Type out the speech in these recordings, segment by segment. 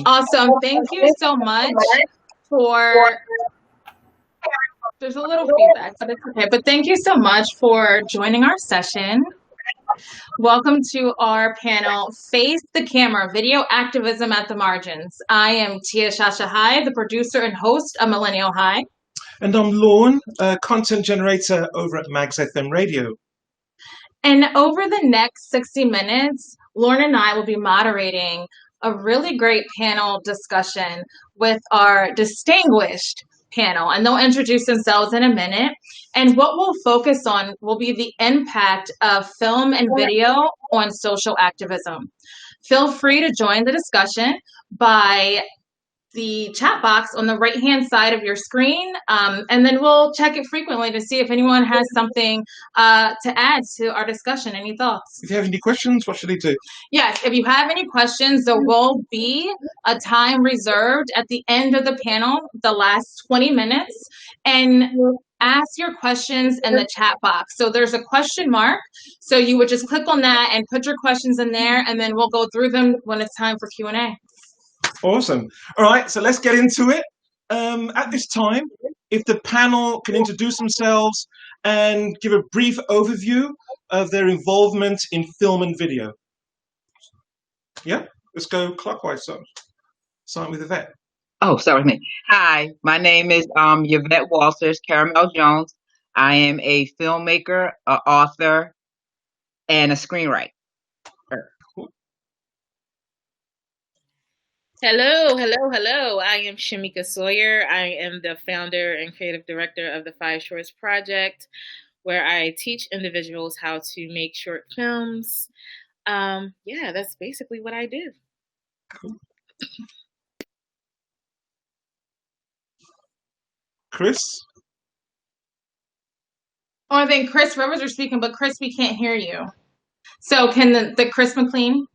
Awesome. Thank you so much for, there's a little feedback, but it's okay. But thank you so much for joining our session. Welcome to our panel, Face the Camera, Video Activism at the Margins. I am Tia Shashai, the producer and host of Millennial High. And I'm Lorne, content generator over at Mags FM Radio. And over the next 60 minutes, Lorne and I will be moderating a really great panel discussion with our distinguished panel, and they'll introduce themselves in a minute. And what we'll focus on will be the impact of film and video on social activism. Feel free to join the discussion by the chat box on the right-hand side of your screen, and then we'll check it frequently to see if anyone has something to add to our discussion. Any thoughts? If you have any questions, what should they do? Yes, if you have any questions, there will be a time reserved at the end of the panel, the last 20 minutes, and ask your questions in the chat box. So there's a question mark, so you would just click on that and put your questions in there, and then we'll go through them when it's time for Q&A. Awesome. All right, so let's get into it. At this time, if the panel can introduce themselves and give a brief overview of their involvement in film and video. Yeah, let's go clockwise. So, starting with Yvette. Oh, sorry, me. Hi, my name is Yvette Walters Caramel Jones. I am a filmmaker, an author, and a screenwriter. Hello. I am Shameka Sawyer. I am the founder and creative director of the Five Shorts Project, where I teach individuals how to make short films. Yeah, that's basically what I do. Cool. Chris? Oh, I think Chris Rivers are speaking, but Chris, we can't hear you. So can the Chris McClean?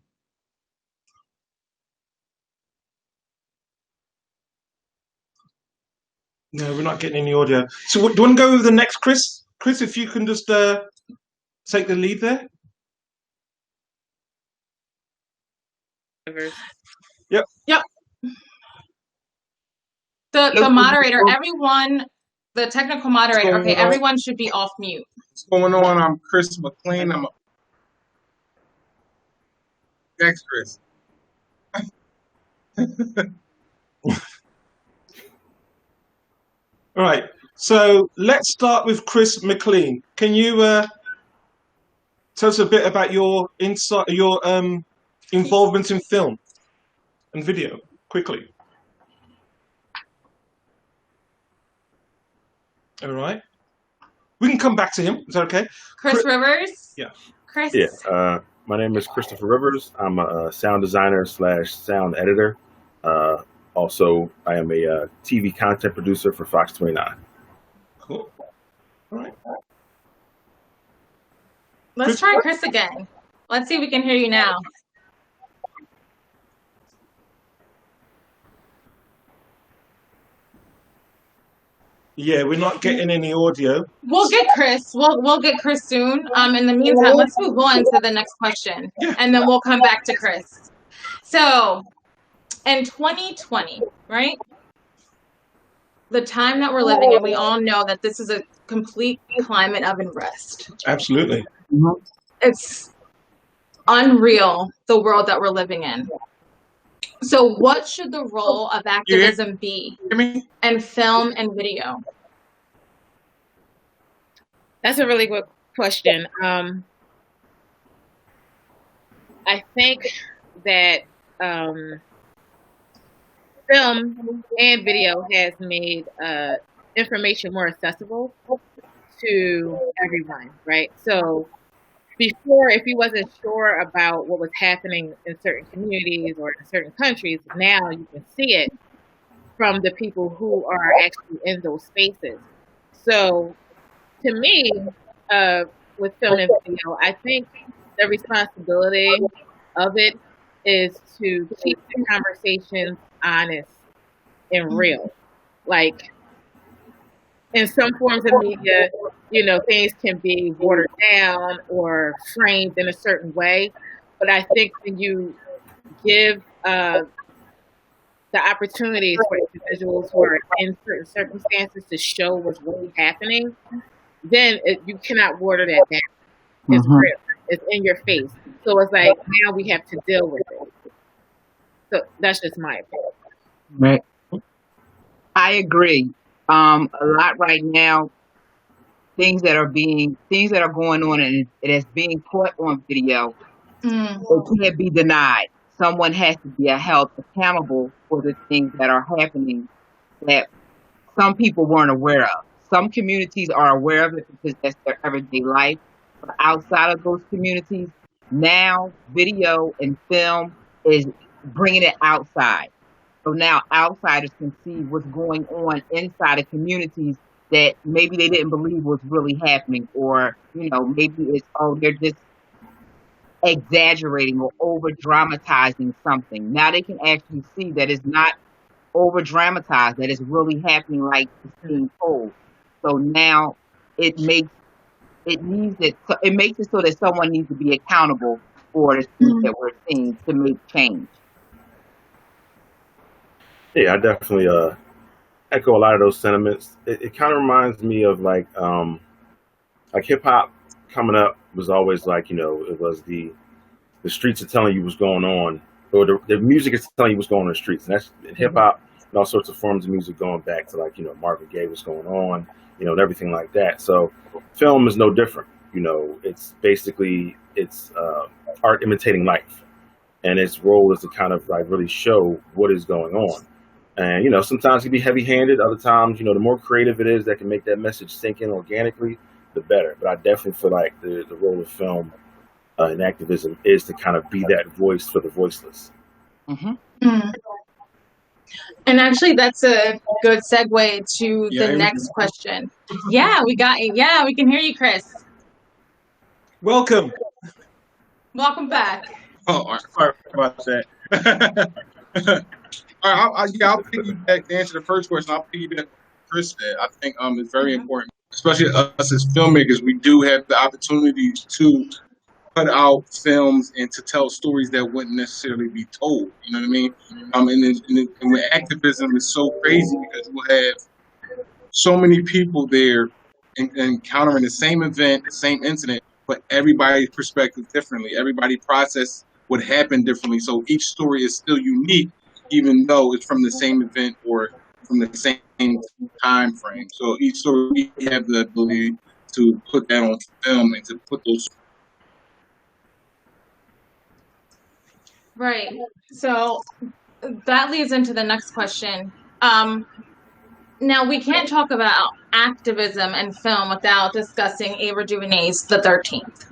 No, we're not getting any audio. So do you want to go with the next Chris? Chris, if you can just take the lead there. Yep. The moderator, everyone, the technical moderator, okay, everyone should be off mute. What's going on? I'm Chris McClean. I'm next Chris. All right, so let's start with Chris McClean. Can you tell us a bit about your involvement in film and video, quickly? All right, we can come back to him. Is that okay? Chris Rivers. Yeah. Chris. Yeah. My name is Christopher Rivers. I'm a sound designer / sound editor. Also, I am a TV content producer for Fox 29. Cool. All right. Let's try Chris again. Let's see if we can hear you now. Yeah, we're not getting any audio. We'll get Chris. We'll get Chris soon. In the meantime, let's move on to the next question, and then we'll come back to Chris. So, in 2020, right? The time that we're living in, we all know that this is a complete climate of unrest. Absolutely. It's unreal, the world that we're living in. So what should the role of activism be in film and video? That's a really good question. I think that film and video has made information more accessible to everyone, right? So before, if you wasn't sure about what was happening in certain communities or in certain countries, now you can see it from the people who are actually in those spaces. So to me, with film and video, I think the responsibility of it is to keep the conversations honest and real. Like, in some forms of media, you know, things can be watered down or framed in a certain way. But I think when you give the opportunities for individuals who are in certain circumstances to show what's really happening, then you cannot water that down. It's real. It's in your face. So it's like, now we have to deal with it. So that's just my opinion. Right. I agree. A lot right now, things that are going on and it is being put on video, it can't be denied. Someone has to be held accountable for the things that are happening that some people weren't aware of. Some communities are aware of it because that's their everyday life. But outside of those communities, now video and film is bringing it outside. So now outsiders can see what's going on inside of communities that maybe they didn't believe was really happening, or, maybe it's, they're just exaggerating or over dramatizing something. Now they can actually see that it's not over dramatized, that it's really happening like it's being told. So now it makes it so that someone needs to be accountable for the things that we're seeing to make change. Yeah, I definitely echo a lot of those sentiments. It kind of reminds me of like hip hop coming up was always like, it was the streets are telling you what's going on, or the music is telling you what's going on in the streets. And that's hip hop and all sorts of forms of music going back to like, Marvin Gaye, what's going on, and everything like that. So film is no different. It's basically, it's art imitating life. And its role is to kind of like really show what is going on. And, sometimes it can be heavy-handed. Other times, the more creative it is that can make that message sink in organically, the better. But I definitely feel like the role of film and activism is to kind of be that voice for the voiceless. And actually, that's a good segue to the next question. Yeah, we got you. Yeah, we can hear you, Chris. Welcome. Welcome back. Oh, sorry about that. All right, I'll piggyback to answer the first question. I'll piggyback what Chris said. I think it's very important, especially us as filmmakers. We do have the opportunity to put out films and to tell stories that wouldn't necessarily be told. You know what I mean? And when activism is so crazy because we'll have so many people there encountering the same event, the same incident, but everybody's perspective differently. Everybody process what happened differently. So each story is still unique, even though it's from the same event or from the same time frame. So each story, we have the ability to put that on film and to put those. Right. So that leads into the next question. Now, we can't talk about activism and film without discussing Ava DuVernay's The 13th.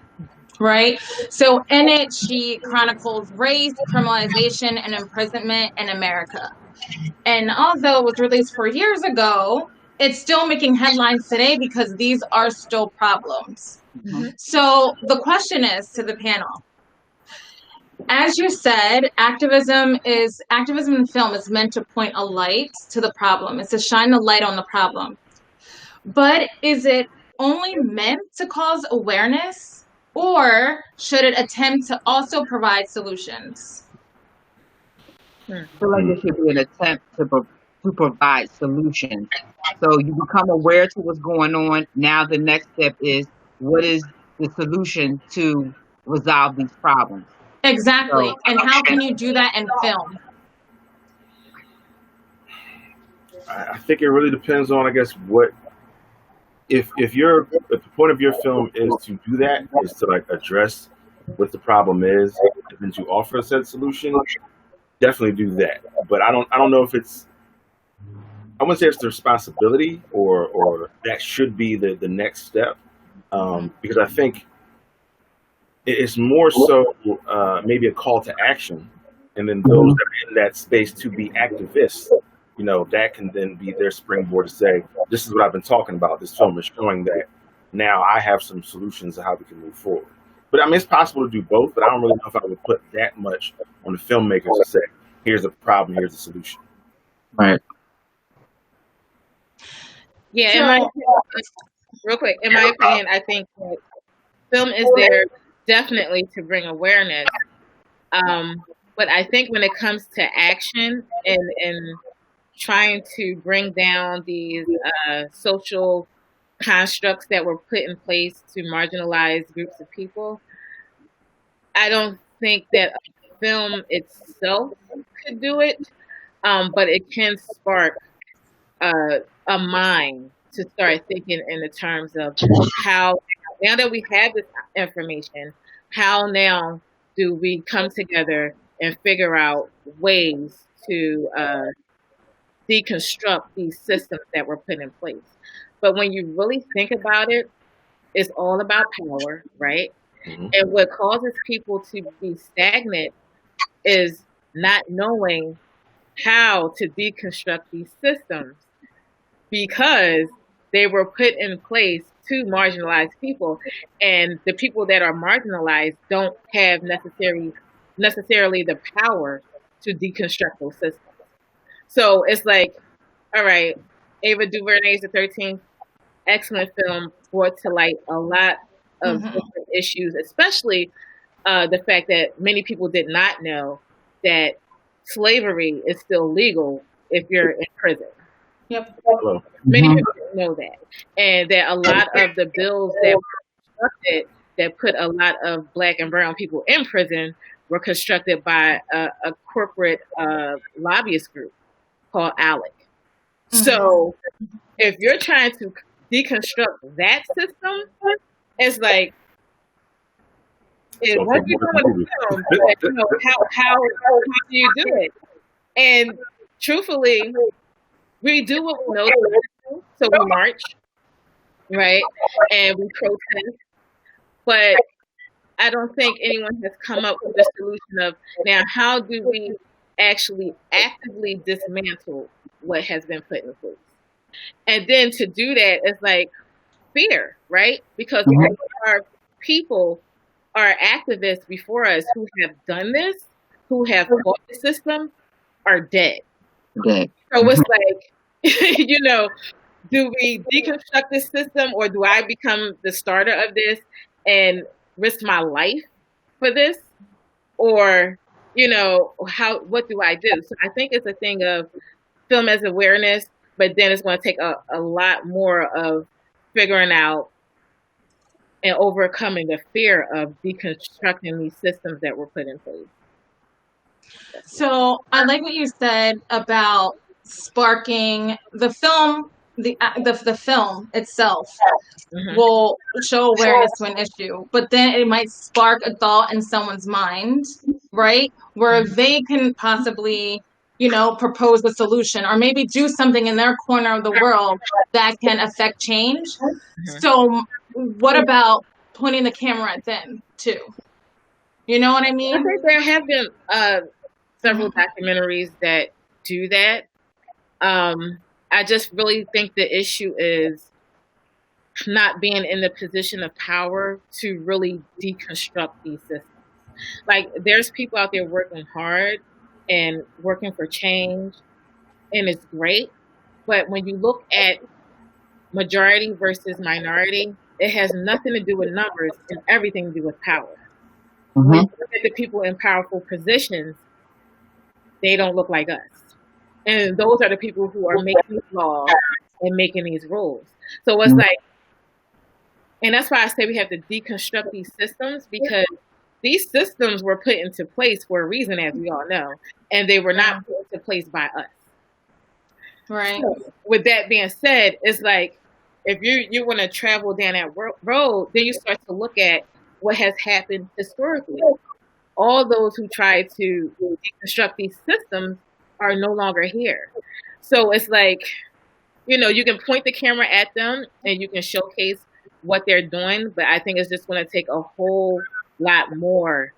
Right? So in it, she chronicles race, criminalization, and imprisonment in America. And although it was released 4 years ago, it's still making headlines today because these are still problems. So the question is to the panel. As you said, activism in film is meant to point a light to the problem. It's to shine the light on the problem. But is it only meant to cause awareness? Or should it attempt to also provide solutions? I feel like it should be an attempt to provide solutions. So you become aware to what's going on. Now the next step is, what is the solution to resolve these problems? Exactly. So, and how can you do that in film? I think it really depends on, I guess, what if the point of your film is to do that, is to like address what the problem is and then to offer a said solution, definitely do that. But I don't know if it's, I wouldn't say it's the responsibility or that should be the next step, because I think it's more so maybe a call to action, and then those that are in that space to be activists, that can then be their springboard to say, this is what I've been talking about. This film is showing that now I have some solutions to how we can move forward. But I mean, it's possible to do both, but I don't really know if I would put that much on the filmmakers to say, here's a problem, here's a solution. Right. Yeah, real quick, in my opinion, I think that film is there definitely to bring awareness. But I think when it comes to action and trying to bring down these social constructs that were put in place to marginalize groups of people, I don't think that a film itself could do it, but it can spark a mind to start thinking in the terms of how, now that we have this information, how now do we come together and figure out ways to deconstruct these systems that were put in place. But when you really think about it, it's all about power, right? Mm-hmm. And what causes people to be stagnant is not knowing how to deconstruct these systems, because they were put in place to marginalize people, and the people that are marginalized don't have necessarily the power to deconstruct those systems. So it's like, all right, Ava DuVernay's The 13th, excellent film, brought to light a lot of different issues, especially the fact that many people did not know that slavery is still legal if you're in prison. Yep. Many people didn't know that. And that a lot of the bills that were constructed that put a lot of Black and brown people in prison were constructed by a corporate lobbyist group called ALEC. So if you're trying to deconstruct that system, it's like, what do you do with film? You know, how do you do it? And truthfully, we do what we know to do. So we march, right? And we protest. But I don't think anyone has come up with a solution of, now, how do we actually actively dismantle what has been put in place? And then to do that is like fear, right? Because our people, our activists before us who have done this, who have fought the system, are dead. So it's like, you know, do we deconstruct this system, or do I become the starter of this and risk my life for this? Or, you know, what do I do? So I think it's a thing of film as awareness, but then it's going to take a lot more of figuring out and overcoming the fear of deconstructing these systems that were put in place. So I like what you said about sparking the film. The film itself will show awareness to an issue, but then it might spark a thought in someone's mind, right? Where they can possibly, you know, propose a solution or maybe do something in their corner of the world that can affect change. So what about pointing the camera at them too? You know what I mean? I think there have been several documentaries that do that. I just really think the issue is not being in the position of power to really deconstruct these systems. Like, there's people out there working hard and working for change, and it's great. But when you look at majority versus minority, it has nothing to do with numbers and everything to do with power. When you look at the people in powerful positions, they don't look like us. And those are the people who are making these laws and making these rules. So it's like, and that's why I say we have to deconstruct these systems, because these systems were put into place for a reason, as we all know, and they were not put into place by us. Right. So, with that being said, it's like, if you want to travel down that road, then you start to look at what has happened historically. All those who try to deconstruct these systems are no longer here. So it's like, you know, you can point the camera at them and you can showcase what they're doing, but I think it's just going to take a whole lot more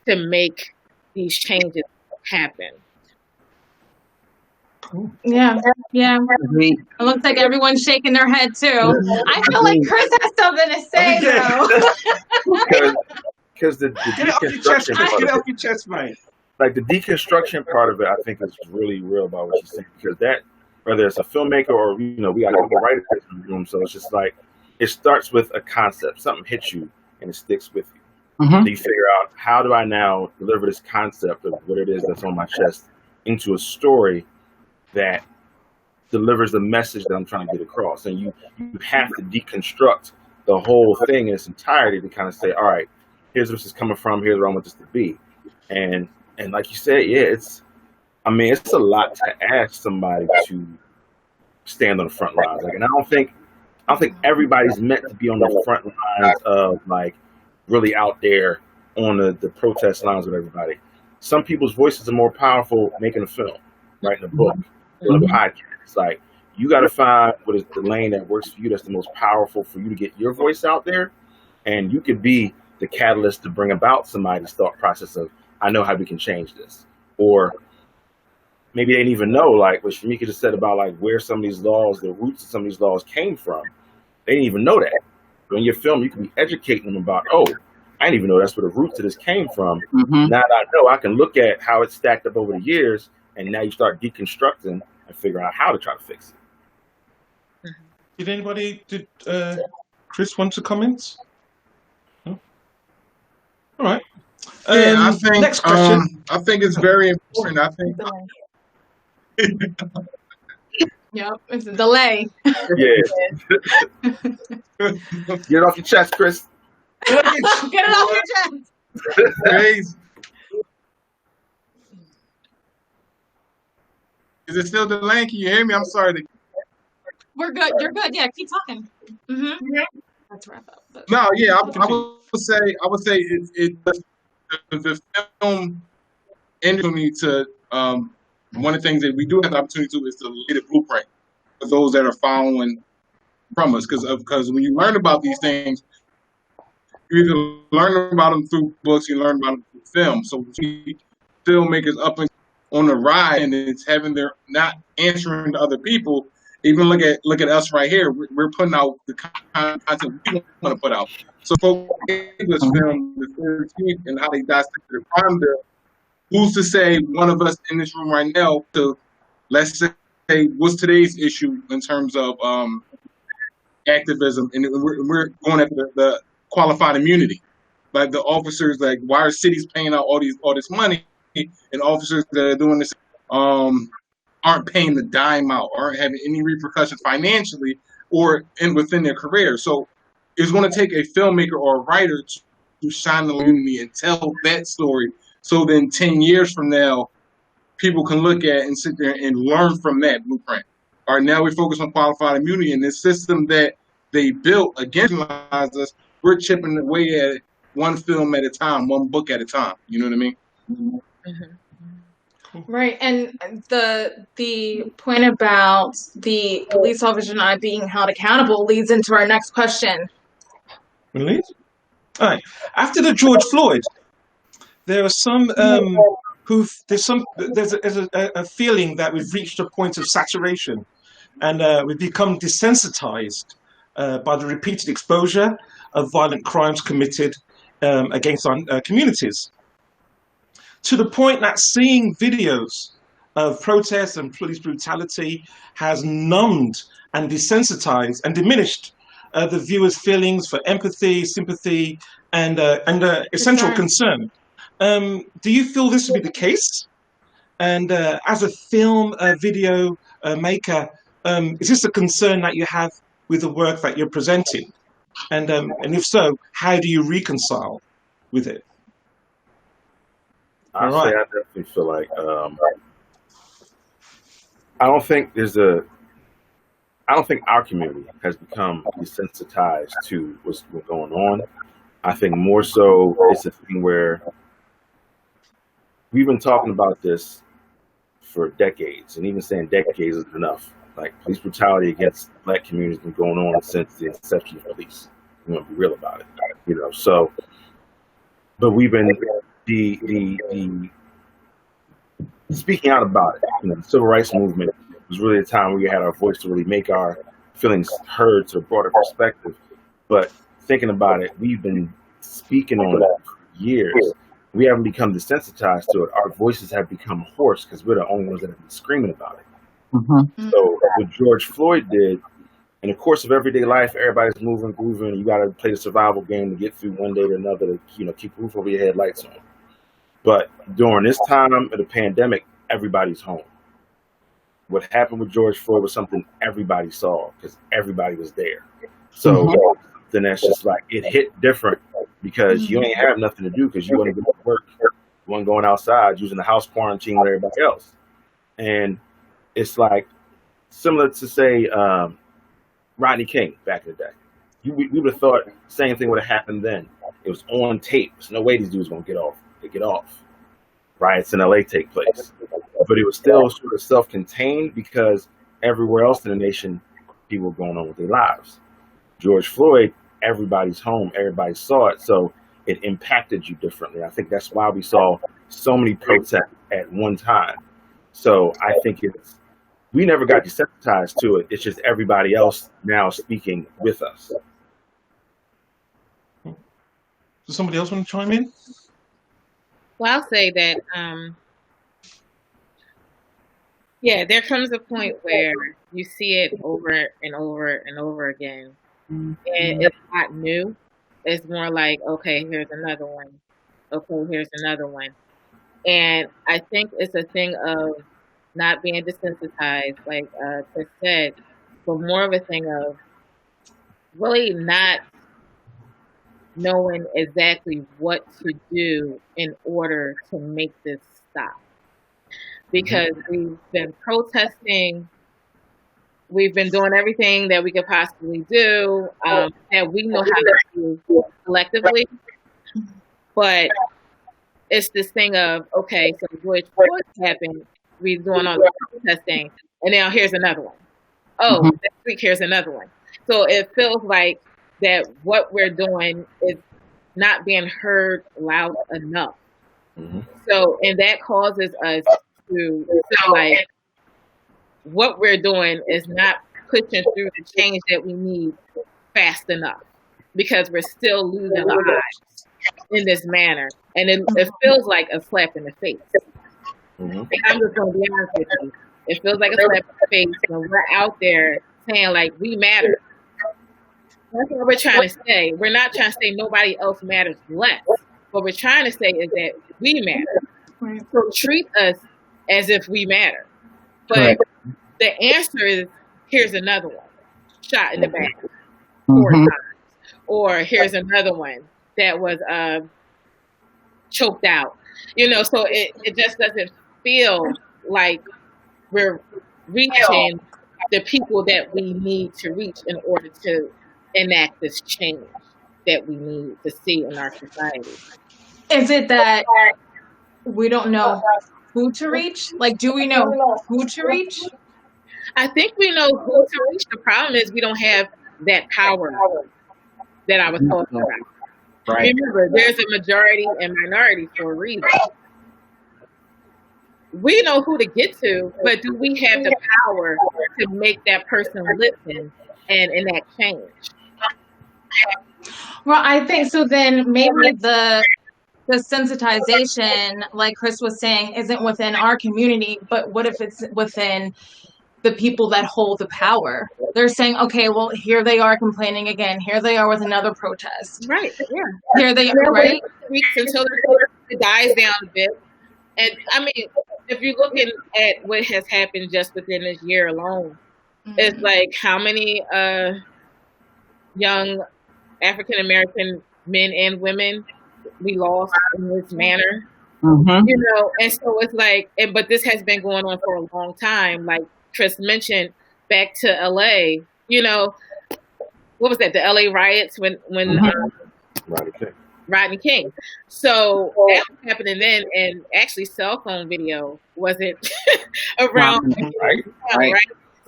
to make these changes happen. Yeah. It looks like everyone's shaking their head too. I feel like Chris has something to say though. Because the deconstruction part, get off your chest, mate. Like the deconstruction part of it, I think is really real about what you're saying, because that, whether it's a filmmaker or, you know, we got a couple writers in the room, so it's just like, it starts with a concept, something hits you and it sticks with you. Mhm. So you figure out, how do I now deliver this concept of what it is that's on my chest into a story that delivers the message that I'm trying to get across. And you have to deconstruct the whole thing in its entirety to kind of say, all right, here's where this is coming from, here's where I want this to be. And like you said, yeah, it's a lot to ask somebody to stand on the front lines. Like, and I don't think everybody's meant to be on the front lines of like really out there on the protest lines with everybody. Some people's voices are more powerful making a film, writing a book, doing a podcast. It's like, you got to find what is the lane that works for you, that's the most powerful for you to get your voice out there. And you could be the catalyst to bring about somebody's thought process of, I know how we can change this. Or maybe they didn't even know, like what Shameka just said about like where some of these laws, the roots of some of these laws came from. They didn't even know that. But in your film, you can be educating them about, oh, I didn't even know that's where the roots of this came from. Now that I know, I can look at how it's stacked up over the years, and now you start deconstructing and figuring out how to try to fix it. Did Chris want to comment? No? All right. Yeah, I think next question. I think it's very important. I think Yep, it's a delay. Yeah. Get it off your chest, Chris. Get it off your chest. crazy. Is it still delaying? Can you hear me? I'm sorry. We're good. You're good. Yeah, keep talking. Let's wrap up. But No, yeah, I would say the film industry to one of the things that we do have the opportunity to is to lay the blueprint for those that are following from us, because when you learn about these things, you either learn about them through books, you learn about them through film. So we see filmmakers up and on the ride, and it's having their not answering to other people. Even look at us right here. We're putting out the content we want to put out. So folks, this film, the 13th, and how they dissected the crime bill. Who's to say one of us in this room right now, to let's say, what's today's issue in terms of activism, and we're going after the qualified immunity, like the officers, like why are cities paying out all this money, and officers that are doing this aren't paying the dime out, aren't having any repercussions financially or within their career. So it's going to take a filmmaker or a writer to shine the immunity and tell that story. So then 10 years from now, people can look at and sit there and learn from that blueprint. All right, now we focus on qualified immunity, and this system that they built against us, we're chipping away at it, one film at a time, one book at a time. You know what I mean? right, and the point about the police officer not being held accountable leads into our next question. Really? All right. After the George Floyd, there are some there's a feeling that we've reached a point of saturation, and we've become desensitized by the repeated exposure of violent crimes committed against our communities, to the point that seeing videos of protests and police brutality has numbed and desensitized and diminished the viewer's feelings for empathy, sympathy, and essential concern. Do you feel this to be the case? And as a film video maker, is this a concern that you have with the work that you're presenting? And if so, how do you reconcile with it? I definitely feel like I don't think our community has become desensitized to what's going on. I think more so it's a thing where we've been talking about this for decades, and even saying decades is enough. Like, police brutality against Black communities has been going on since the inception of police. We want to be real about it, So, but we've been the speaking out about it. The civil rights movement was really a time where we had our voice to really make our feelings heard to a broader perspective. But thinking about it, we've been speaking on it for years. We haven't become desensitized to it. Our voices have become hoarse because we're the only ones that have been screaming about it. So what George Floyd did In the course of everyday life, everybody's moving, grooving. You got to play the survival game to get through one day to another to, keep the roof over your head, lights on. But during this time of the pandemic, everybody's home. What happened with George Floyd was something everybody saw because everybody was there. So then that's just like, it hit different because you ain't have nothing to do because you want to go to work, you want going outside, using the house quarantine with everybody else. And it's like similar to say Rodney King back in the day. We would have thought the same thing would have happened then. It was on tape. There's no way these dudes gonna get off. They get off. Riots in LA take place. But it was still sort of self-contained because everywhere else in the nation, people were going on with their lives. George Floyd, everybody's home, everybody saw it, so it impacted you differently. I think that's why we saw so many protests at one time. So I think we never got desensitized to it. It's just everybody else now speaking with us. Does somebody else want to chime in? Well, I'll say that, there comes a point where you see it over and over and over again. And it's not new. It's more like, okay, here's another one. Okay, here's another one. And I think it's a thing of not being desensitized, like Chris said, but more of a thing of really not knowing exactly what to do in order to make this stop. Because we've been protesting, we've been doing everything that we could possibly do, that we know how to do collectively. But it's this thing of, okay, so George Floyd happened, we're doing all the protesting, and now here's another one. Oh, next week here's another one. So it feels like that what we're doing is not being heard loud enough. So, and that causes us to feel like what we're doing is not pushing through the change that we need fast enough because we're still losing lives in this manner. And it feels like a slap in the face. And I'm just going to be honest with you. It feels like a slap in the face when we're out there saying, like, we matter. That's what we're trying to say. We're not trying to say nobody else matters less. What we're trying to say is that we matter. So treat us as if we matter. But the answer is, here's another one. Shot in the back 4 times. Or here's another one that was choked out. So it just doesn't feel like we're reaching the people that we need to reach in order to enact this change that we need to see in our society. Is it that we don't know who to reach? Like, do we know who to reach? I think we know who to reach. The problem is we don't have that power that I was talking about. Right. Remember, there's a majority and minority for a reason. We know who to get to, but do we have the power to make that person listen and enact change? Well, I think so. Then maybe the sensitization, like Chris was saying, isn't within our community, but what if it's within the people that hold the power? They're saying, okay, well, here they are complaining again. Here they are with another protest. Right. Yeah. Here they are, right? Until it dies down a bit. And I mean, if you're looking at what has happened just within this year alone, it's like how many young African American men and women we lost in this manner, and so it's like, but this has been going on for a long time. Like Chris mentioned, back to LA, what was that? The LA riots when Rodney King. So that was happening then, and actually cell phone video wasn't around, right?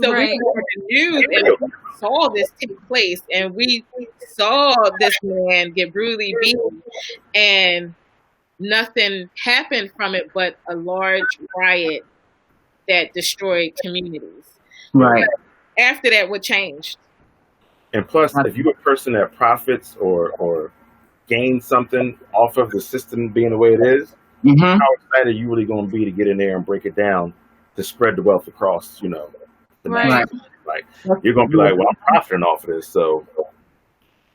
So we were in the news and we saw this take place, and we saw this man get brutally beaten, and nothing happened from it but a large riot that destroyed communities. Right. But after that, what changed? And plus, if you're a person that profits or gains something off of the system being the way it is, how excited are you really going to be to get in there and break it down to spread the wealth across, the Right. masses. Like, you're gonna be like, well, I'm profiting off of this, so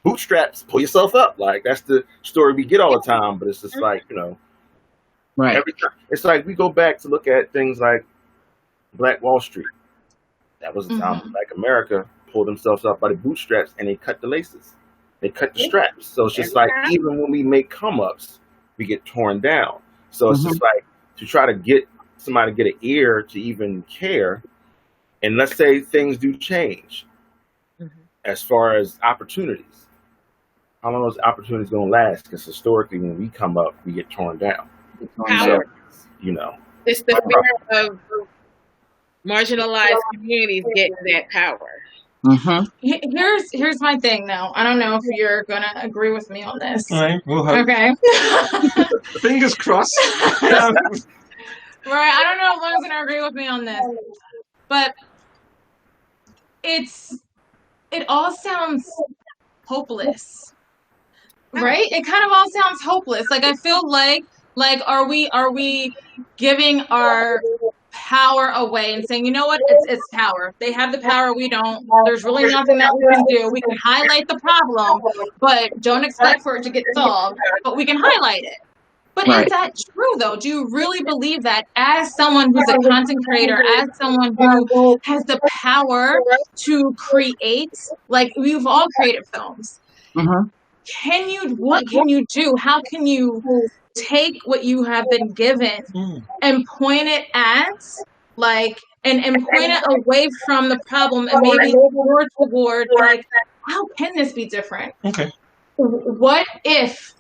bootstraps, pull yourself up. Like, that's the story we get all the time, but it's just like, Right. every time. It's like we go back to look at things like Black Wall Street. That was the time Black America pulled themselves up by the bootstraps and they cut the laces. They cut the straps. So it's just like, even when we make come ups, we get torn down. So it's just like, to try to get somebody to get an ear to even care. And let's say things do change as far as opportunities. How long are those opportunities going to last? Because historically, when we come up, we get torn down. Power. So, it's the fear of marginalized communities getting that power. Here's my thing, though. I don't know if you're gonna agree with me on this. All right, we'll hope. Okay. Fingers crossed. Right. I don't know if Lauren's gonna agree with me on this, but it all sounds hopeless, right? It kind of all sounds hopeless. Like, I feel like are we giving our power away and saying, you know what, it's power. They have the power, we don't. There's really nothing that we can do. We can highlight the problem, but don't expect for it to get solved. But we can highlight it. But is that true, though? Do you really believe that, as someone who's a content creator, as someone who has the power to create, like, we've all created films, what can you do? How can you take what you have been given and point it at, like, and point it away from the problem and maybe more toward, like, how can this be different? Okay. What if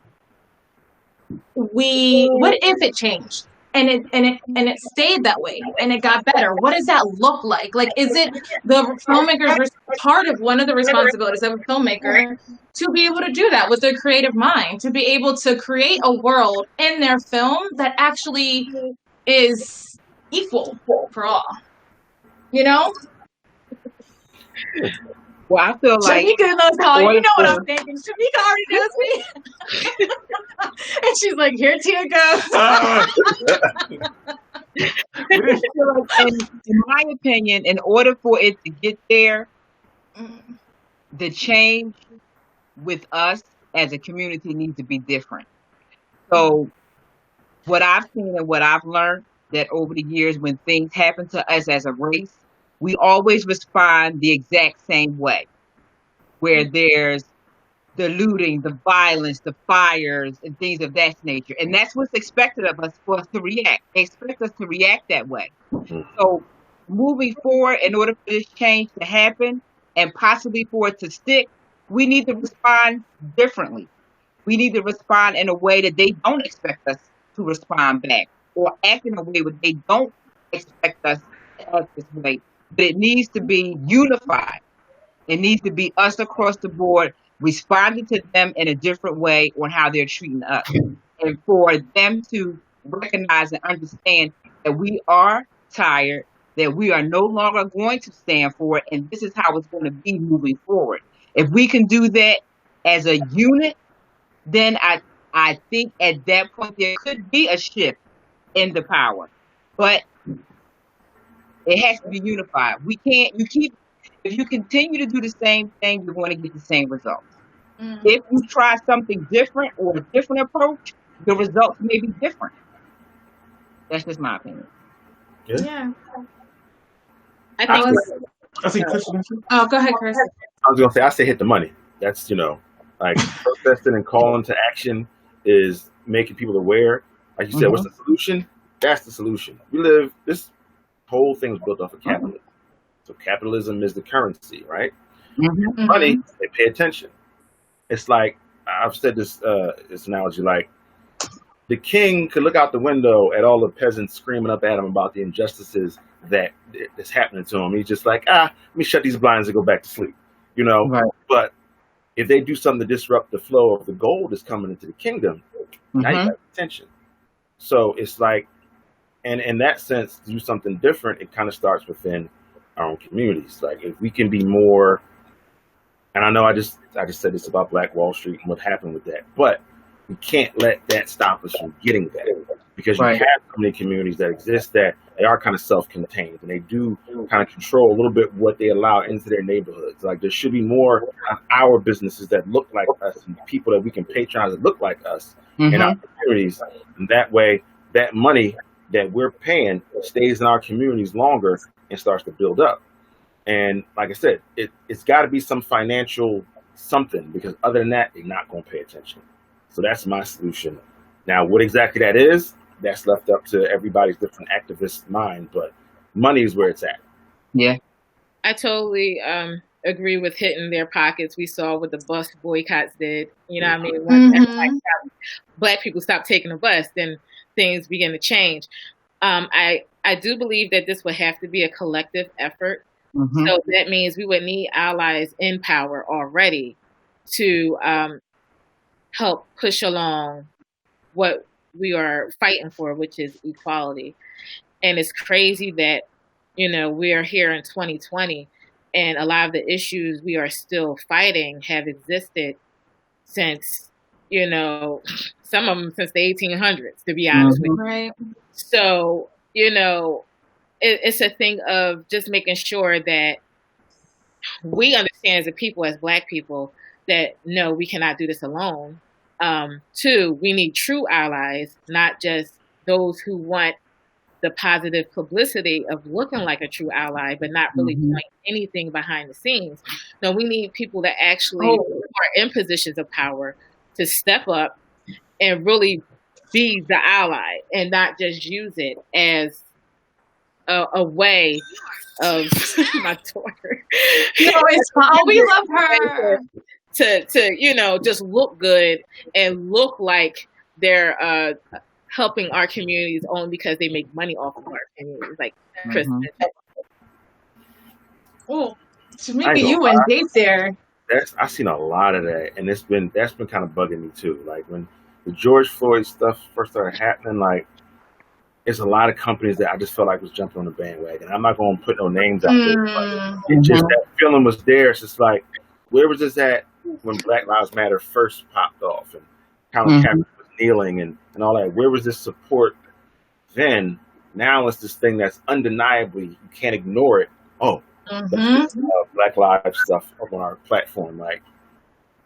it changed and it stayed that way and it got better? What does that look like? Like, is it the filmmaker's part of one of the responsibilities of a filmmaker to be able to do that with their creative mind, to be able to create a world in their film that actually is equal for all, Well, I feel like Shameka knows how, you know what I'm thinking. Shameka already knows me. And she's like, here Tia goes. in my opinion, in order for it to get there, the change with us as a community needs to be different. So what I've seen and what I've learned, that over the years, when things happen to us as a race, we always respond the exact same way, where there's the looting, the violence, the fires, and things of that nature. And that's what's expected of us, for us to react. They expect us to react that way. So moving forward, in order for this change to happen and possibly for it to stick, we need to respond differently. We need to respond in a way that they don't expect us to respond back, or act in a way where they don't expect us to act this way. But it needs to be unified. It needs to be us across the board responding to them in a different way on how they're treating us. And for them to recognize and understand that we are tired, that we are no longer going to stand for it, and this is how it's going to be moving forward. If we can do that as a unit, then I think at that point there could be a shift in the power. But it has to be unified. If you continue to do the same thing, you're going to get the same results. If you try something different or a different approach, the results may be different. That's just my opinion. Yeah. I think Chris. Oh, go ahead, Chris. I was going to say, I say hit the money. That's, like, protesting and calling to action is making people aware. Like you said, what's the solution? That's the solution. This whole thing was built off of capitalism. So capitalism is the currency, right? Money, they pay attention. It's like, I've said this analogy, like, the king could look out the window at all the peasants screaming up at him about the injustices that's happening to him. He's just like, let me shut these blinds and go back to sleep, Right. But if they do something to disrupt the flow of the gold that's coming into the kingdom, now you got attention. So it's like, and in that sense, to do something different, it kind of starts within our own communities. Like, if we can be more, and I know I just said this about Black Wall Street and what happened with that, but we can't let that stop us from getting that. because you have so many communities that exist that they are kind of self-contained, and they do kind of control a little bit what they allow into their neighborhoods. Like, there should be more of our businesses that look like us, and people that we can patronize that look like us in our communities. And that way, that money that we're paying stays in our communities longer and starts to build up. And like I said, it's got to be some financial something, because other than that, they're not going to pay attention. So that's my solution. Now, what exactly that is, that's left up to everybody's different activist mind, but money is where it's at. Yeah. I totally agree with hitting their pockets. We saw what the bus boycotts did. You know what I mean? Once Black people stop taking the bus, then things begin to change. I do believe that this would have to be a collective effort. So that means we would need allies in power already to help push along what we are fighting for, which is equality. And it's crazy that, you know, we are here in 2020 and a lot of the issues we are still fighting have existed since, you know, some of them since the 1800s, to be honest with you. Right. So, you know, it's a thing of just making sure that we understand as a people, as Black people, that no, we cannot do this alone. Two, we need true allies, not just those who want the positive publicity of looking like a true ally, but not really doing anything behind the scenes. No, we need people that actually are in positions of power to step up and really be the ally and not just use it as a way of my daughter. No, it's fine. We love her. To you know, just look good and look like they're helping our communities only because they make money off of our communities, like Chris said. Oh, Shameka, you went deep there. I've seen a lot of that, and that's been kind of bugging me too. Like, when the George Floyd stuff first started happening, like, there's a lot of companies that I just felt like was jumping on the bandwagon. I'm not going to put no names out there, but it just, that feeling was there. It's just like, where was this at when Black Lives Matter first popped off and Colin Kaepernick was kneeling and all that? Where was this support then? Now it's this thing that's undeniably, you can't ignore it. Oh, let's get Black Lives stuff up on our platform. Like,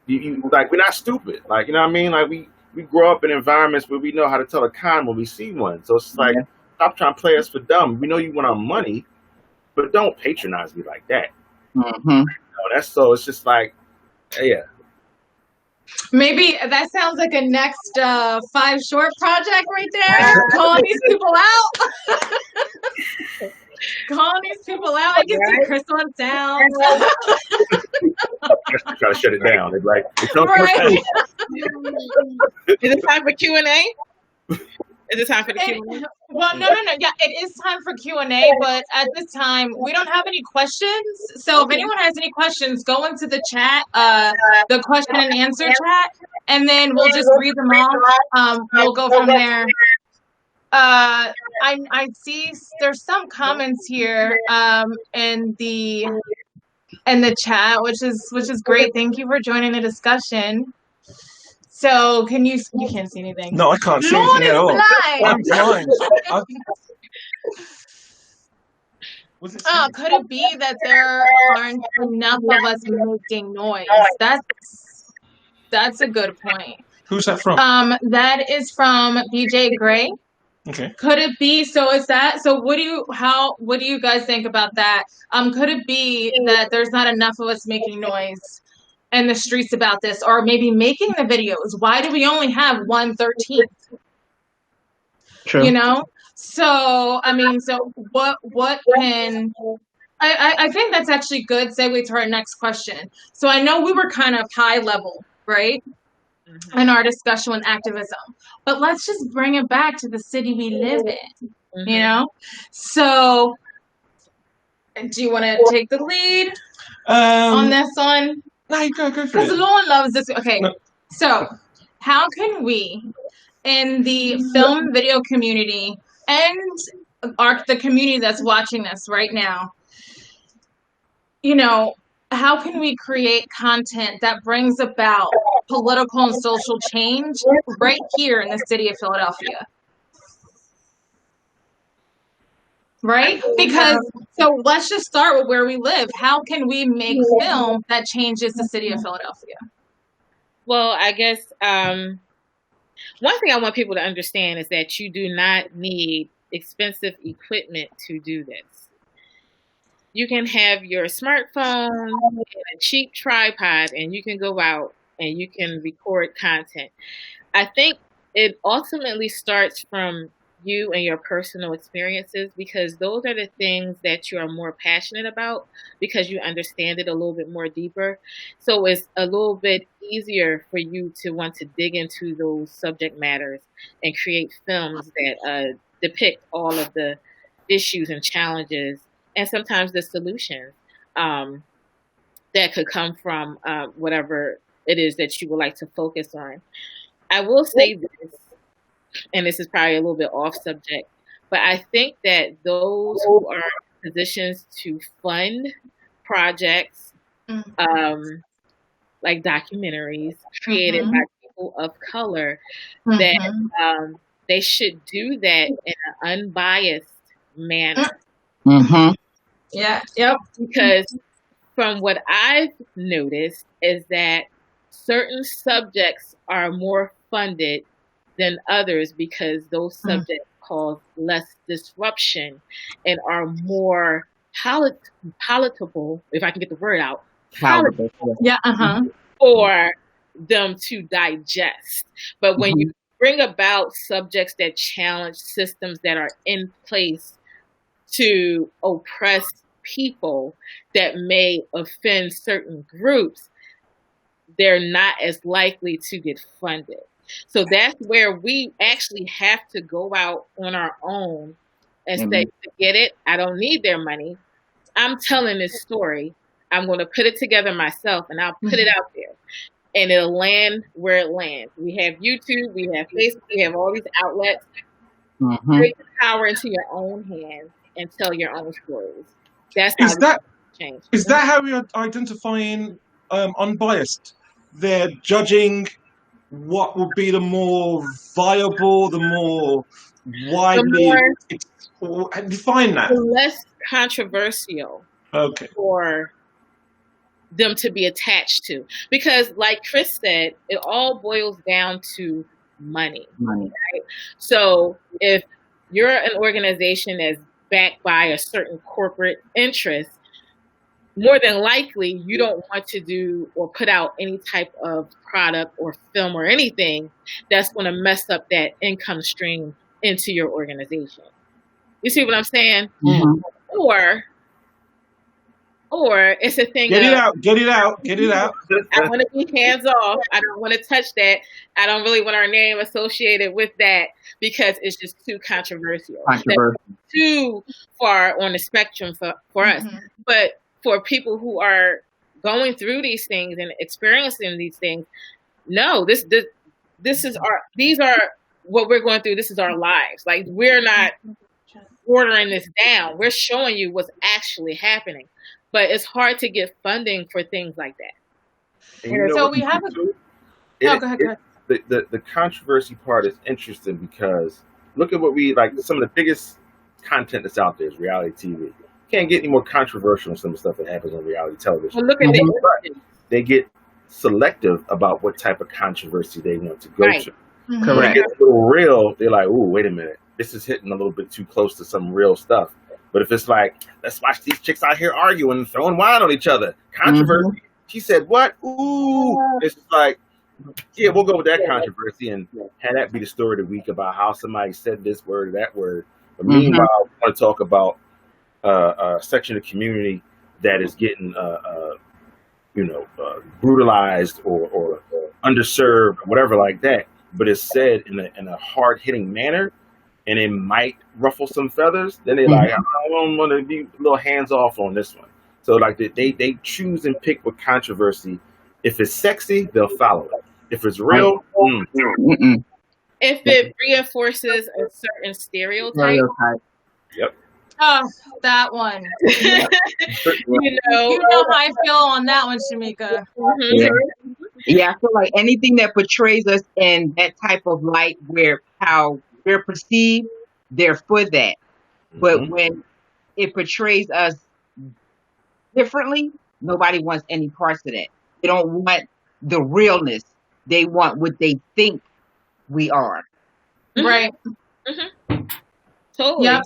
you like, we're not stupid. Like, you know what I mean? Like, we grow up in environments where we know how to tell a con when we see one. So it's like, stop trying to play us for dumb. We know you want our money, but don't patronize me like that. That's so. It's just like, yeah. Maybe that sounds like a next 5 short project right there. Calling these people out. Calling these people out. I can see Chris on sound. Try to shut it down. They're like, Right. Is it time for Q&A? Is it time for the Q&A? Well, no. Yeah, it is time for Q&A, but at this time, we don't have any questions. So if anyone has any questions, go into the chat, the question and answer chat, and then we'll just read them off. We'll go from there. I see there's some comments here in the chat, which is great. Thank you for joining the discussion. So you can't see anything? No, I can't see anything at all. I'm blind. Could it be that there aren't enough of us making noise? That's a good point. Who's that from? That is from BJ Gray. Okay. Could it be? So is that? So what do you guys think about that? Could it be that there's not enough of us making noise in the streets about this, or maybe making the videos? Why do we only have 1/13? True. You know. So I mean, so what can? I think that's actually good segue to our next question. So I know we were kind of high level, right? In our discussion with activism, but let's just bring it back to the city we live in, you know? So do you want to take the lead on this one? No, you go for it. Because Lauren loves this. Okay, so how can we in the film video community and the community that's watching this right now, you know, how can we create content that brings about political and social change right here in the city of Philadelphia? Right? Because, so let's just start with where we live. How can we make film that changes the city of Philadelphia? Well, I guess one thing I want people to understand is that you do not need expensive equipment to do this. You can have your smartphone and a cheap tripod, and you can go out and you can record content. I think it ultimately starts from you and your personal experiences, because those are the things that you are more passionate about because you understand it a little bit more deeper. So it's a little bit easier for you to want to dig into those subject matters and create films that depict all of the issues and challenges and sometimes the solutions that could come from whatever it is that you would like to focus on. I will say this, and this is probably a little bit off subject, but I think that those who are in positions to fund projects like documentaries created by people of color, that they should do that in an unbiased manner. Yeah. Yep. Because from what I've noticed is that certain subjects are more funded than others because those subjects cause less disruption and are more palatable, if I can get the word out, palatable for them to digest. But when you bring about subjects that challenge systems that are in place to oppress people that may offend certain groups, they're not as likely to get funded. So that's where we actually have to go out on our own and say, forget it, I don't need their money. I'm telling this story. I'm going to put it together myself and I'll put it out there. And it'll land where it lands. We have YouTube, we have Facebook, we have all these outlets. Take the power into your own hands and tell your own stories. That's how change. Is that how you're identifying unbiased? They're judging what would be the more viable, the more widely define that. The less controversial. Okay. For them to be attached to, because like Chris said, it all boils down to money. Right? So if you're an organization that's backed by a certain corporate interest, more than likely you don't want to do or put out any type of product or film or anything that's going to mess up that income stream into your organization. You see what I'm saying? Or it's a thing get it out. I want to be hands off. I don't want to touch that. I don't really want our name associated with that because it's just too controversial. That's too far on the spectrum for us. But for people who are going through these things and experiencing these things, no, these are what we're going through. This is our lives. Like, we're not ordering this down. We're showing you what's actually happening. But it's hard to get funding for things like that. So we have go ahead. The controversy part is interesting because look at what some of the biggest content that's out there is reality TV. Can't get any more controversial than some of the stuff that happens on reality television. Well, look at they get selective about what type of controversy they want to go to. Correct. When it gets a little real, they're like, "Ooh, wait a minute, this is hitting a little bit too close to some real stuff." But if it's like, let's watch these chicks out here arguing and throwing wine on each other, controversy. She said, "What? Ooh!" It's like, yeah, we'll go with that controversy and have that be the story of the week about how somebody said this word or that word. But meanwhile, we want to talk about a section of the community that is getting, brutalized or underserved or whatever like that. But it's said in a hard hitting manner, and it might ruffle some feathers. Then they're like, I don't want to be a little hands off on this one. So like they choose and pick with controversy. If it's sexy, they'll follow it. If it's real, if it reinforces a certain stereotype. Yep. Oh, that one. You know how I feel on that one, Shameka. Yeah, I feel like anything that portrays us in that type of light where how we're perceived, they're for that. But when it portrays us differently, nobody wants any parts of that. They don't want the realness. They want what they think we are. Right. Totally. Yep.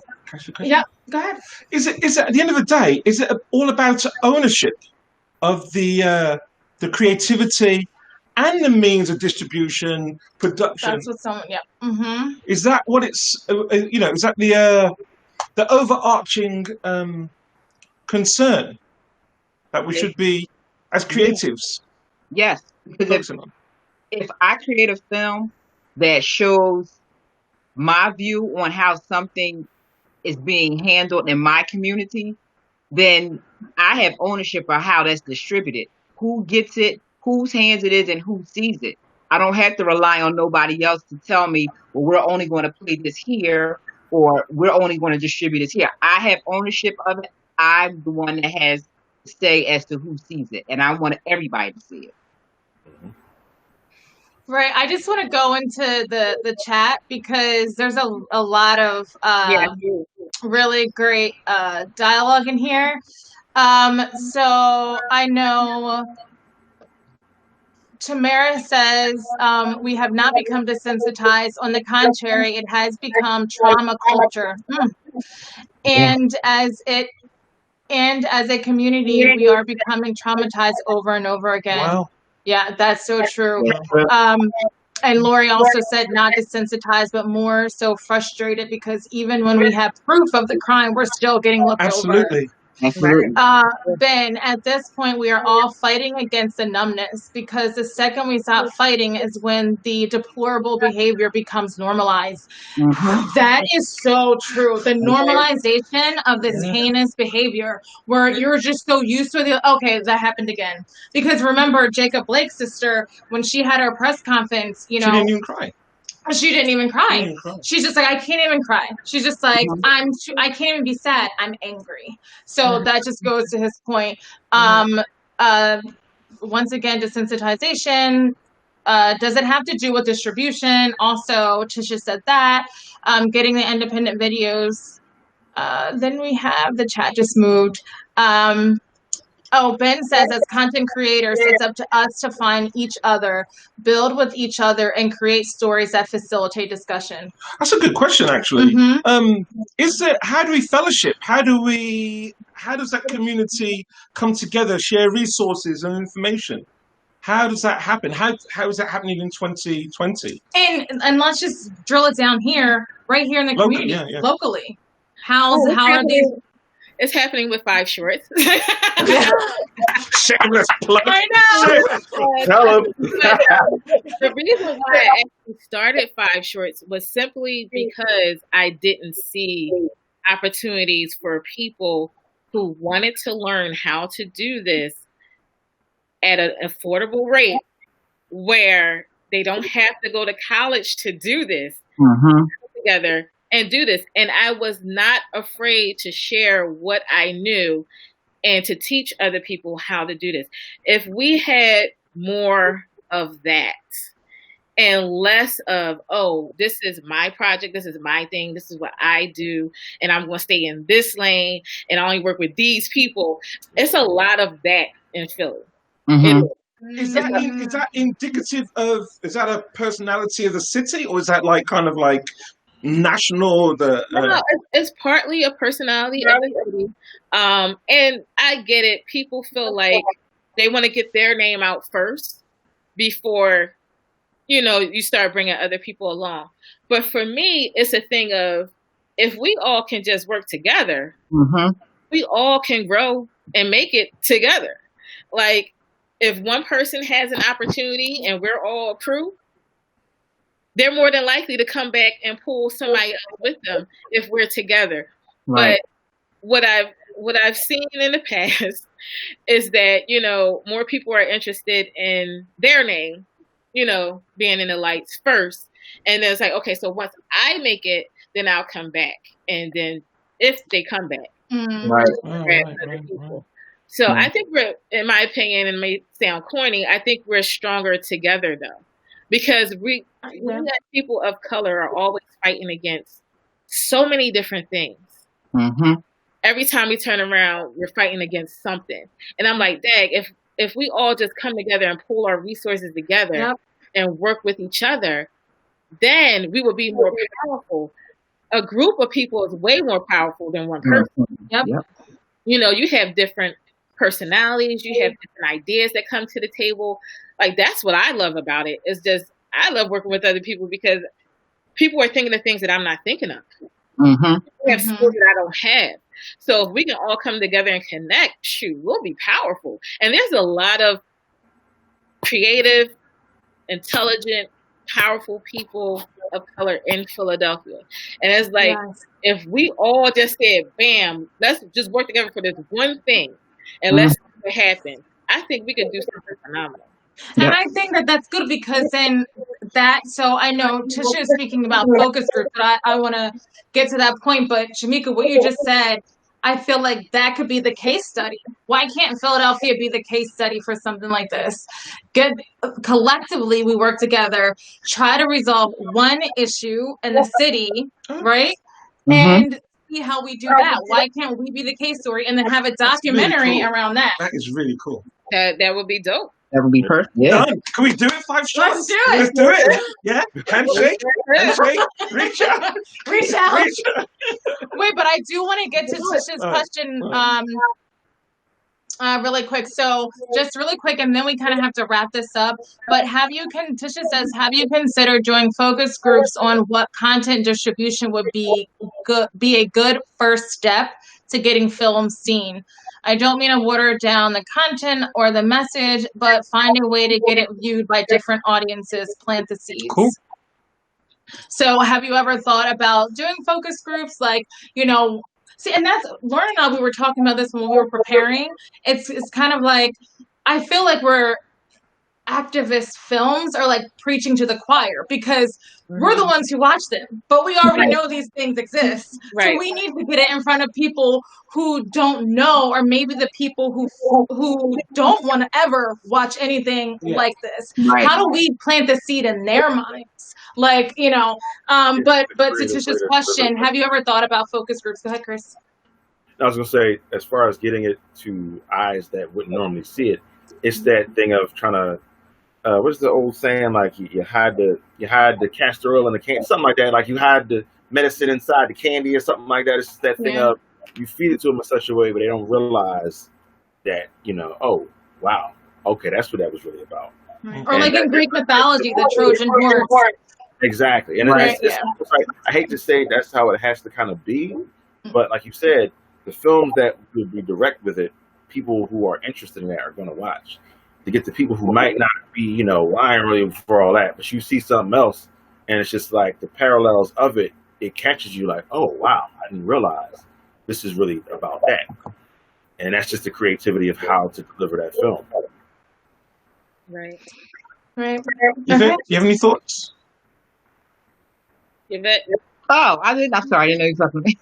Yep. Go ahead. Is it at the end of the day? Is it all about ownership of the creativity and the means of distribution, production? That's what someone. Yep. Mm-hmm. Is that what it's? Is that the overarching concern that we should be as creatives? Yes, because if I create a film that shows my view on how something is being handled in my community, then I have ownership of how that's distributed, who gets it, whose hands it is, and who sees it. I don't have to rely on nobody else to tell me, well, we're only going to play this here, or we're only going to distribute this here. I have ownership of it. I'm the one that has to say as to who sees it, and I want everybody to see it. Right. I just want to go into the chat because there's a lot of really great dialogue in here. So I know Tamara says, we have not become desensitized. On the contrary, it has become trauma culture. And as a community, we are becoming traumatized over and over again. Wow. Yeah, that's so true. And Lori also said not desensitized, but more so frustrated because even when we have proof of the crime, we're still getting looked over. Absolutely. Ben, at this point, we are all fighting against the numbness because the second we stop fighting is when the deplorable behavior becomes normalized. That is so true. The normalization of this heinous behavior where you're just so used to it. Okay, that happened again. Because remember, Jacob Blake's sister, when she had her press conference, she didn't even cry. She didn't even cry. She's just like, I can't even cry. She's just like, I can't even be sad. I'm angry. So that just goes to his point. Once again, desensitization. Does it have to do with distribution? Also, Tisha said that. Getting the independent videos. Then we have the chat just moved. Ben says, as content creators, it's up to us to find each other, build with each other, and create stories that facilitate discussion. That's a good question, actually. How do we fellowship? How does that community come together, share resources and information? How does that happen? How is that happening in 2020? And let's just drill it down here, right here in the community, locally. How are these? It's happening with 5 shorts. Shameless plug. I know. Tell them. The reason why I actually started 5 shorts was simply because I didn't see opportunities for people who wanted to learn how to do this at an affordable rate where they don't have to go to college to do this together and do this. And I was not afraid to share what I knew and to teach other people how to do this. If we had more of that and less of, oh, this is my project, this is my thing, this is what I do, and I'm going to stay in this lane, and I only work with these people. It's a lot of that in Philly. Is that indicative of, is that a personality of the city, or is that like kind of like national? No, it's partly a personality of the city. And I get it. People feel like they want to get their name out first before, you start bringing other people along. But for me, it's a thing of, if we all can just work together, we all can grow and make it together. Like, if one person has an opportunity and we're all a crew, they're more than likely to come back and pull somebody else with them if we're together. Right. But what I've seen in the past is that, more people are interested in their name, being in the lights first. And then it's like, okay, so once I make it, then I'll come back. And then if they come back, other people. So I think we're, in my opinion, and it may sound corny, I think we're stronger together though. Because we as people of color are always fighting against so many different things. every time we turn around, we're fighting against something. And I'm like, dang, if we all just come together and pull our resources together and work with each other, then we will be more powerful. A group of people is way more powerful than one person. Yep. You know, you have different personalities, you have different ideas that come to the table. Like, that's what I love about it. It's just, I love working with other people because people are thinking of things that I'm not thinking of. They have skills that I don't have. So if we can all come together and connect, shoot, we'll be powerful. And there's a lot of creative, intelligent, powerful people of color in Philadelphia. And it's like, if we all just said, bam, let's just work together for this one thing and let's make it happen, I think we could do something phenomenal. And I think that that's good because then so I know Tisha is speaking about focus groups, but I want to get to that point. But Shameka, what you just said, I feel like that could be the case study. Why can't Philadelphia be the case study for something like this? Collectively, we work together, try to resolve one issue in the city, right? And see how we do that. Why can't we be the case story and then have a documentary around that? That is really cool. That would be dope. That would be perfect. Yeah. Done. Can we do it? 5 shots? Let's do it. Let's do it. Yeah. Handshake. Handshake. Reach out. Reach out. Reach out. Wait, but I do want to get to Tisha's question really quick. So just really quick, and then we kind of have to wrap this up. But Tisha says, have you considered doing focus groups on what content distribution would be a good first step to getting films seen? I don't mean to water down the content or the message, but find a way to get it viewed by different audiences, plant the seeds. Cool. So have you ever thought about doing focus groups? Like, see, and that's, Lauren and I, we were talking about this when we were preparing. It's kind of like, I feel like activist films are like preaching to the choir because we're the ones who watch them, but we already know these things exist. So we need to get it in front of people who don't know, or maybe the people who don't want to ever watch anything like this. How do we plant the seed in their minds? Like, but to Tisha's question, have you ever thought about focus groups? Go ahead, Chris. I was going to say, as far as getting it to eyes that wouldn't normally see it, it's that thing of trying to, what's the old saying? Like you hide the castor oil in the candy, something like that. Like you hide the medicine inside the candy or something like that. It's just that thing of you feed it to them in such a way, but they don't realize that, oh, wow, okay, that's what that was really about. Right. Or like in Greek mythology, the Trojan horse. Exactly. And it's like, I hate to say that's how it has to kind of be, but like you said, the films that would be direct with it, people who are interested in that are going to watch. To get the people who might not be, I ain't really for all that, but you see something else, and it's just like the parallels of it, it catches you like, oh, wow, I didn't realize this is really about that. And that's just the creativity of how to deliver that film. Right. Yvette, you have any thoughts? Yvette? Oh, I'm sorry, I didn't know you were talking to me.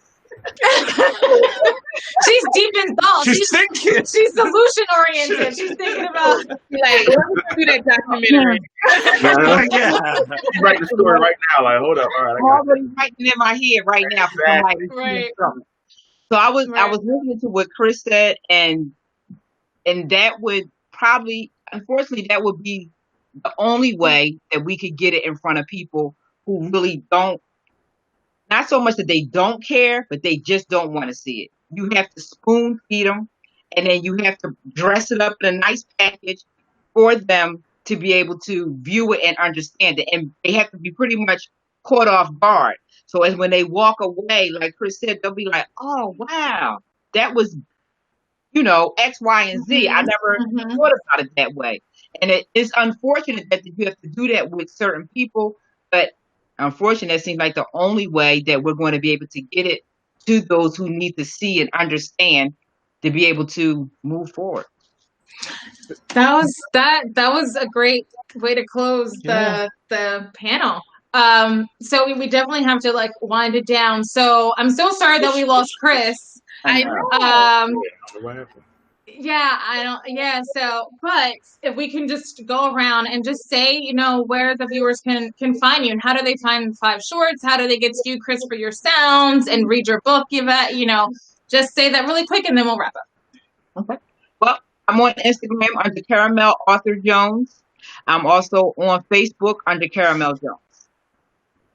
She's deep in thought. She's thinking. She's solution oriented. She's thinking about like, let's do that documentary. Write the story right now. Like, hold up. All right, I'm already writing in my head right now. So I was listening to what Chris said, and that would probably, unfortunately, that would be the only way that we could get it in front of people who really don't. Not so much that they don't care, but they just don't want to see it. You have to spoon feed them, and then you have to dress it up in a nice package for them to be able to view it and understand it. And they have to be pretty much caught off guard. So as when they walk away, like Chris said, they'll be like, oh, wow, that was, X, Y, and Z. I never thought about it that way. And it is unfortunate that you have to do that with certain people, but unfortunately, it seems like the only way that we're going to be able to get it to those who need to see and understand to be able to move forward. That was a great way to close the panel. So we definitely have to wind it down. So I'm so sorry that we lost Chris. I know. So, but if we can just go around and just say, where the viewers can find you, and how do they find 5 Shorts? How do they get to you, Chris, for your sounds and read your book, Yvette? just say that really quick and then we'll wrap up. Okay. Well, I'm on Instagram under Caramel Arthur Jones. I'm also on Facebook under Caramel Jones.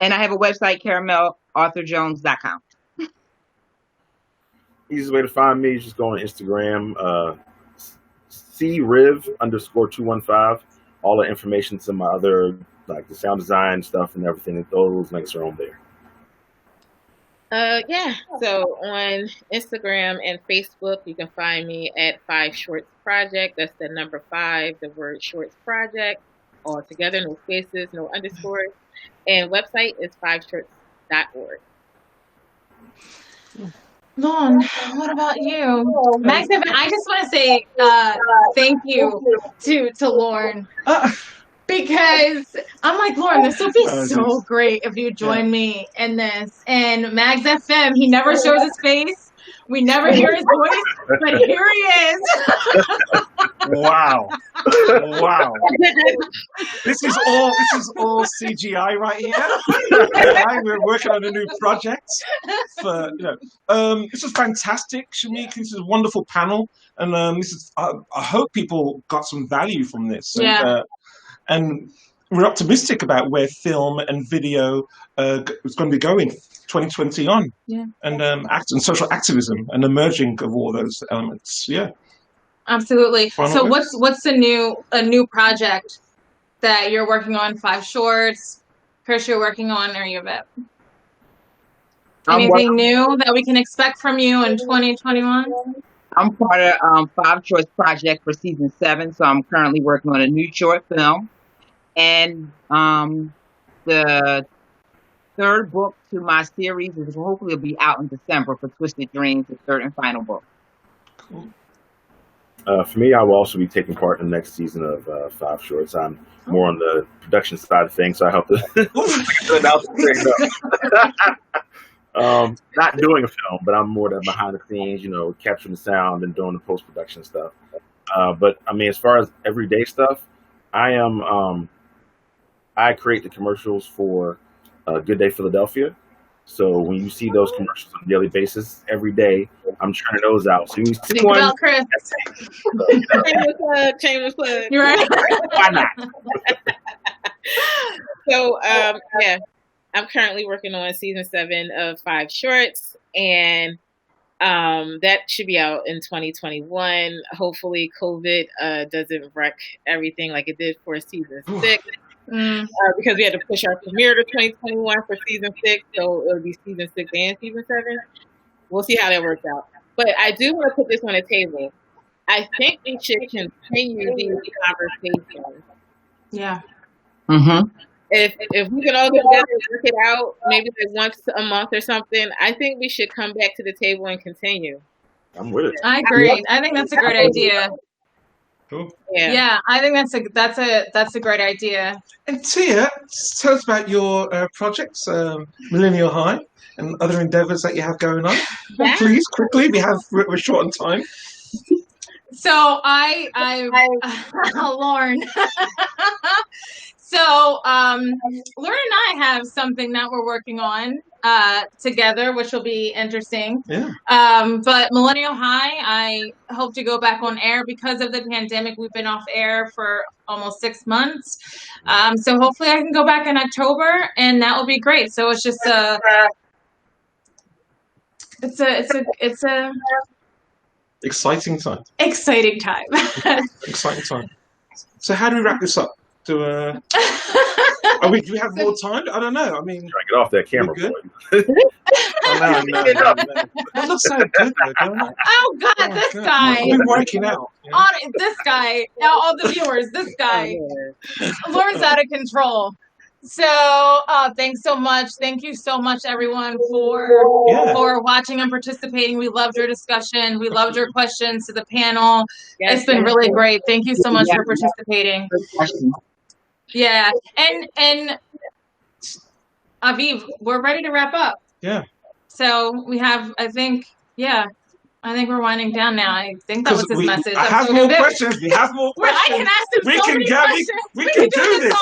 And I have a website, caramelarthurjones.com. Easiest way to find me is just go on Instagram, criv_215. All the information to my other, like the sound design stuff and everything, those links are on there. Yeah, so on Instagram and Facebook, you can find me at 5 Shorts Project. That's the number 5, the word Shorts Project, all together, no spaces, no underscores. And website is 5shorts.org. Lon, what about you? Max, I just want to say thank you to Lauren. Because I'm like, Lauren, this would be so great if you join me in this. And Mags FM, he never shows his face. We never hear his voice, but here he is. Wow. This is all CGI right here. We're working on a new project. This is fantastic, Shameka. This is a wonderful panel, and I hope people got some value from this. And we're optimistic about where film and video is going to be going 2020 on. Yeah. And social activism and emerging of all those elements. Yeah. Absolutely. So what's a new project that you're working on? 5 Shorts, Chris, you're working on, or Yvette? Anything new that we can expect from you in 2021? I'm part of 5 Shorts Project for season 7, so I'm currently working on a new short film. And the 3rd book to my series is hopefully will be out in December for Twisted Dreams, the 3rd and final book. Cool. For me, I will also be taking part in the next season of 5 Shorts. I'm more on the production side of things, so I help to not doing a film, but I'm more the behind the scenes, capturing the sound and doing the post-production stuff. But I mean, as far as everyday stuff, I create the commercials for Good Day Philadelphia. So when you see those commercials on a daily basis, every day, I'm churning those out. So you see think one. About Chris. Shameless plug. You're right. Why not? So, I'm currently working on season 7 of 5 Shorts, and that should be out in 2021. Hopefully, COVID doesn't wreck everything like it did for season 6. Because we had to push our premiere to 2021 for season 6, so it'll be season 6 and season 7. We'll see how that works out. But I do want to put this on the table. I think we should continue these conversations. Yeah. Mm-hmm. If we can all get together and work it out, maybe like once a month or something, I think we should come back to the table and continue. I'm with it. I agree. I think that's a great idea. Cool. Yeah, I think that's a great idea. And Tia, tell us about your projects, Millennial High, and other endeavors that you have going on. Yeah. Please, quickly. We're short on time. So I Lauren. So Lauren and I have something that we're working on together, which will be interesting. Yeah. But Millennial High, I hope to go back on air because of the pandemic. We've been off air for almost 6 months. So hopefully I can go back in October, and that will be great. So it's just it's a exciting time. Exciting time. Exciting time. So how do we wrap this up? Do we have more time? I don't know. I mean, try to get off that camera. No. That looks so good, though, don't it? Oh God, this guy. I've been working out. Yeah. This guy. Now, all the viewers. This guy. Lauren's out of control. So, thanks so much. Thank you so much, everyone, for watching and participating. We loved your discussion. We loved your questions to the panel. Yes, it's been really great. Thank you so much for participating. Yeah, and Aviv, we're ready to wrap up. Yeah. So we have, I think we're winding down now. I think that was his message. I have more questions. We have more questions. I can ask him so many questions. We can do this.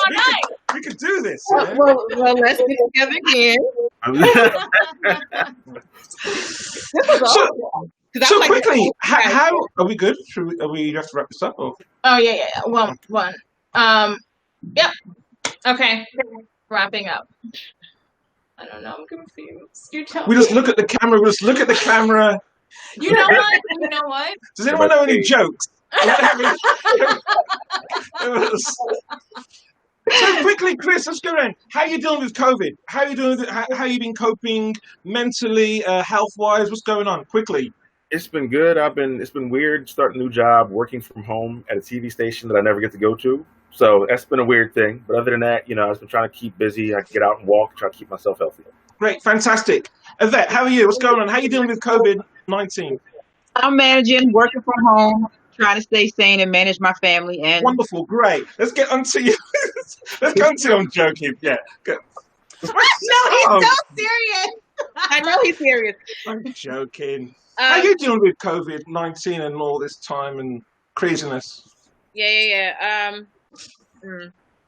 We can do this. Well, let's get together again. So quickly, how are we good? Are we have to wrap this up? Or? Oh yeah. One. Yep. Okay. Wrapping up. I don't know. I'm confused. You tell me. We just look at the camera. We just look at the camera. You know what? You know what? Does anyone know any jokes? So quickly, Chris, let's go around. How are you dealing with COVID? How are you doing? How you been coping mentally, health-wise? What's going on? Quickly. It's been good. It's been weird starting a new job, working from home at a TV station that I never get to go to. So that's been a weird thing. But other than that, I've been trying to keep busy. I get out and walk, try to keep myself healthy. Great, fantastic. Yvette, how are you? What's going on? How are you dealing with COVID-19? I'm managing, working from home, trying to stay sane and manage my family. And wonderful, great. Let's get onto you. Let's go on to I'm joking. Yeah. Go. No, he's so serious. I know he's serious. I'm joking. How are you dealing with COVID-19 and all this time and craziness? Yeah.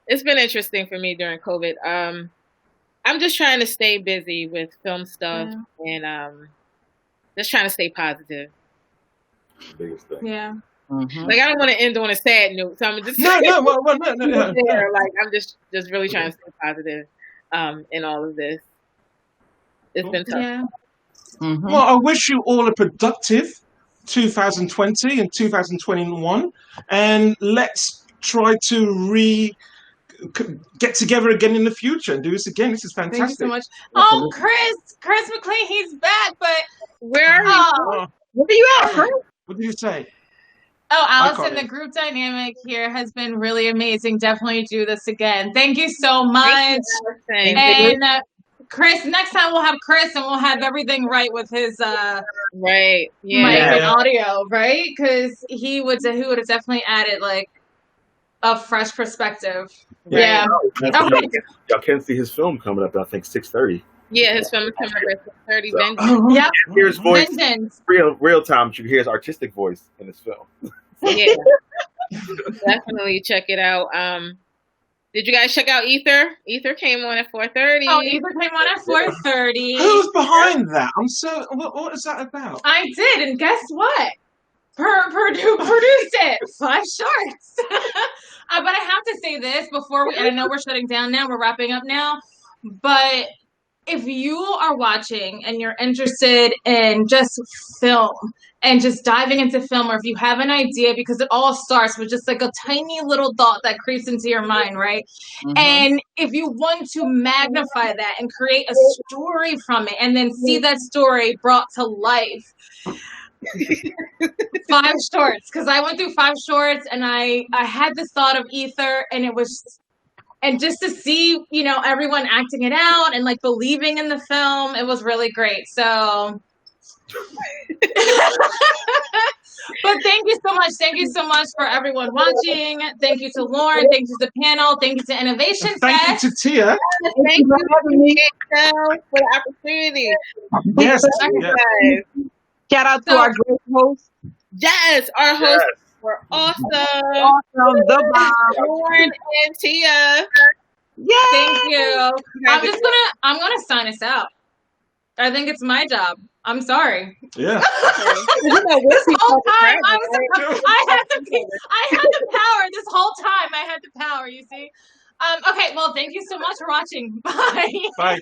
It's been interesting for me during COVID. I'm just trying to stay busy with film stuff and just trying to stay positive. Biggest thing. Yeah. Mm-hmm. Like I don't want to end on a sad note, so I'm just no. Like I'm just really trying to stay positive in all of this. It's been tough. Yeah. Mm-hmm. Well, I wish you all a productive 2020 and 2021, and let's try to get together again in the future and do this again. This is fantastic. Thank you so much. Oh, Chris McClean, he's back, but where are you? Where are you at, Chris? What did you say? Oh, Allison, the group dynamic here has been really amazing. Definitely do this again. Thank you so much. And Chris, next time we'll have Chris and we'll have everything right with his mic and audio, right? Because he would have definitely added like a fresh perspective. Right. Yeah. Okay. Y'all can see his film coming up. I think 6:30. Yeah, his film is coming up at 6:30. So, yep. Hear his voice, real time. You can hear his artistic voice in his film. Yeah, definitely check it out. Did you guys check out Ether? Ether came on at 4:30. Oh, Ether came on at 4:30. Who's behind that? What is that about? I did, and guess what? Produced it. 5 shorts. But I have to say this before I know we're shutting down now. We're wrapping up now. But if you are watching and you're interested in just film and just diving into film, or if you have an idea, because it all starts with just like a tiny little thought that creeps into your mind, right? Mm-hmm. And if you want to magnify that and create a story from it and then see that story brought to life, 5 shorts, because I went through 5 shorts and I had this thought of Ether, and it was, and just to see, everyone acting it out and like believing in the film, it was really great. So, but thank you so much. Thank you so much for everyone watching. Thank you to Lauren. Thank you to the panel. Thank you to Innovation Thank Fest. you to Tia. Thank you for the opportunity. Yes. Shout out to our great hosts. Yes, our hosts were awesome. The bomb. Lauren and Tia. Yeah. Thank you. I'm gonna sign us out. I think it's my job. I'm sorry. Yeah. This whole time I had the power. This whole time I had the power. You see. Okay. Well, thank you so much for watching. Bye. Bye.